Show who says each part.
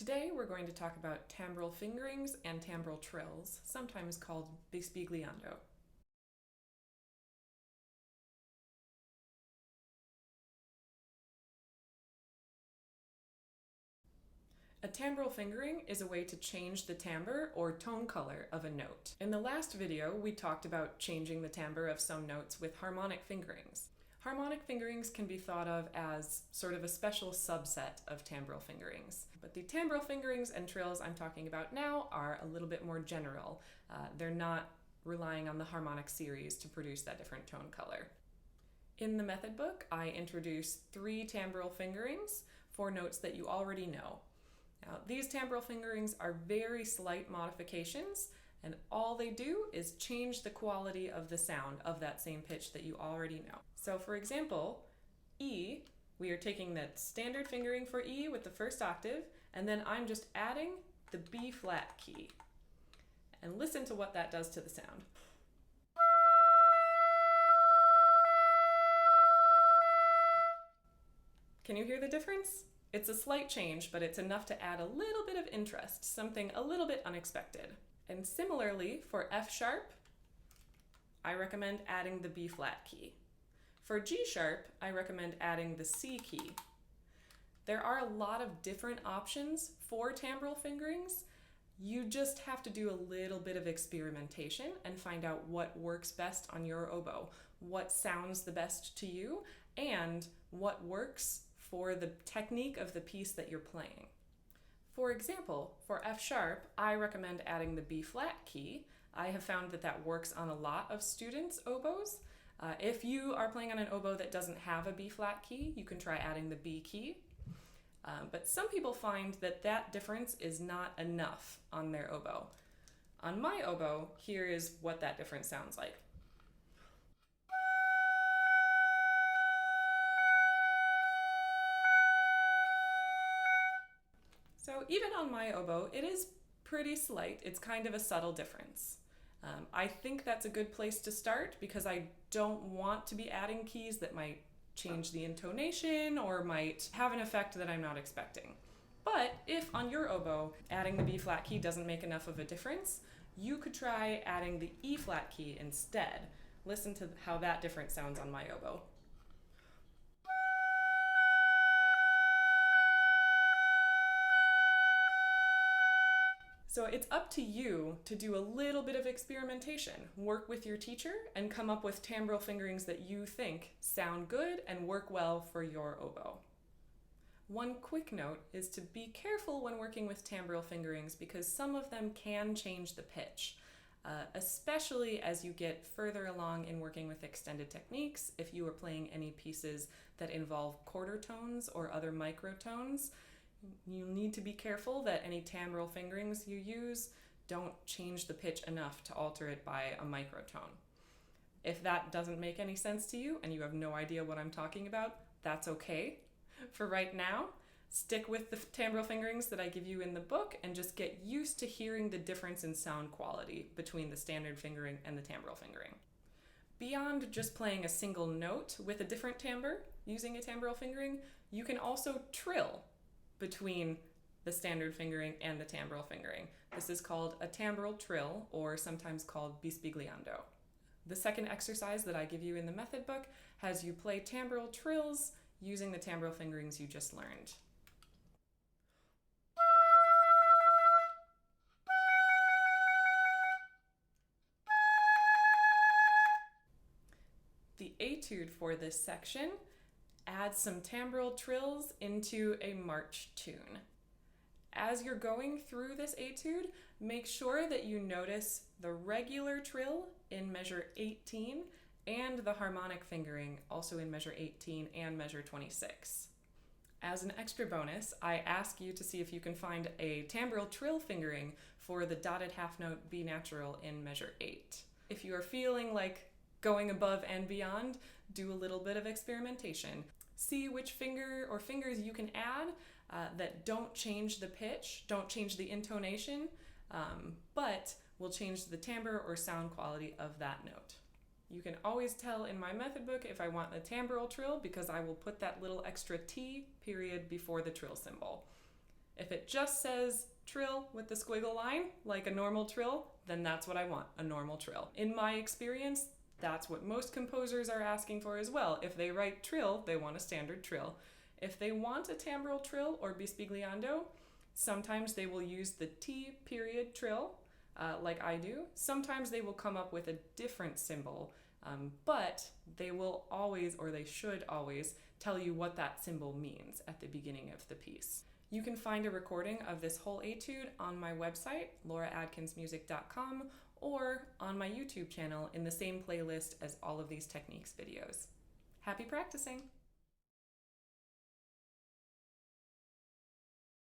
Speaker 1: Today we're going to talk about Temporal Fingerings and Temporal Trills, sometimes called Bisbigliando. A temporal fingering is a way to change the timbre or tone color of a note. In the last video, we talked about changing the timbre of some notes with harmonic fingerings. Harmonic fingerings can be thought of as sort of a special subset of temporal fingerings. But the temporal fingerings and trills I'm talking about now are a little bit more general. They're not relying on the harmonic series to produce that different tone color. In the method book, I introduce 3 temporal fingerings for notes that you already know. Now, these temporal fingerings are very slight modifications, and all they do is change the quality of the sound of that same pitch that you already know. So for example, E, we are taking that standard fingering for E with the first octave, and then I'm just adding the B flat key. And listen to what that does to the sound. Can you hear the difference? It's a slight change, but it's enough to add a little bit of interest, something a little bit unexpected. And similarly, for F sharp, I recommend adding the B flat key. For G sharp, I recommend adding the C key. There are a lot of different options for temporal fingerings. You just have to do a little bit of experimentation and find out what works best on your oboe, what sounds the best to you, and what works for the technique of the piece that you're playing. For example, for F sharp, I recommend adding the B flat key. I have found that that works on a lot of students' oboes. If you are playing on an oboe that doesn't have a B flat key, you can try adding the B key. But some people find that that difference is not enough on their oboe. On my oboe, here is what that difference sounds like. So even on my oboe, it is pretty slight. It's kind of a subtle difference. I think that's a good place to start because I don't want to be adding keys that might change the intonation or might have an effect that I'm not expecting. But if on your oboe, adding the B flat key doesn't make enough of a difference, you could try adding the E flat key instead. Listen to how that difference sounds on my oboe. So it's up to you to do a little bit of experimentation. Work with your teacher and come up with temporal fingerings that you think sound good and work well for your oboe. One quick note is to be careful when working with temporal fingerings because some of them can change the pitch, especially as you get further along in working with extended techniques. If you are playing any pieces that involve quarter tones or other microtones, you need to be careful that any temporal fingerings you use don't change the pitch enough to alter it by a microtone. If that doesn't make any sense to you and you have no idea what I'm talking about, that's okay. For right now, stick with the temporal fingerings that I give you in the book and just get used to hearing the difference in sound quality between the standard fingering and the temporal fingering. Beyond just playing a single note with a different timbre using a temporal fingering, you can also trill between the standard fingering and the temporal fingering. This is called a temporal trill, or sometimes called Bisbigliando. The second exercise that I give you in the method book has you play temporal trills using the temporal fingerings you just learned. The etude for this section adds some temporal trills into a march tune. As you're going through this etude, make sure that you notice the regular trill in measure 18 and the harmonic fingering also in measure 18 and measure 26. As an extra bonus, I ask you to see if you can find a temporal trill fingering for the dotted half note B natural in measure 8. If you are feeling like going above and beyond, do a little bit of experimentation. See which finger or fingers you can add that don't change the pitch, don't change the intonation, but will change the timbre or sound quality of that note. You can always tell in my method book if I want the temporal trill because I will put that little extra T period before the trill symbol. If it just says trill with the squiggle line, like a normal trill, then that's what I want, a normal trill. In my experience, that's what most composers are asking for as well. If they write trill, they want a standard trill. If they want a timbral trill or bisbigliando, sometimes they will use the T period trill, like I do. Sometimes they will come up with a different symbol, but they will always, or they should always, tell you what that symbol means at the beginning of the piece. You can find a recording of this whole etude on my website, lauraadkinsmusic.com, or on my YouTube channel in the same playlist as all of these techniques videos. Happy practicing!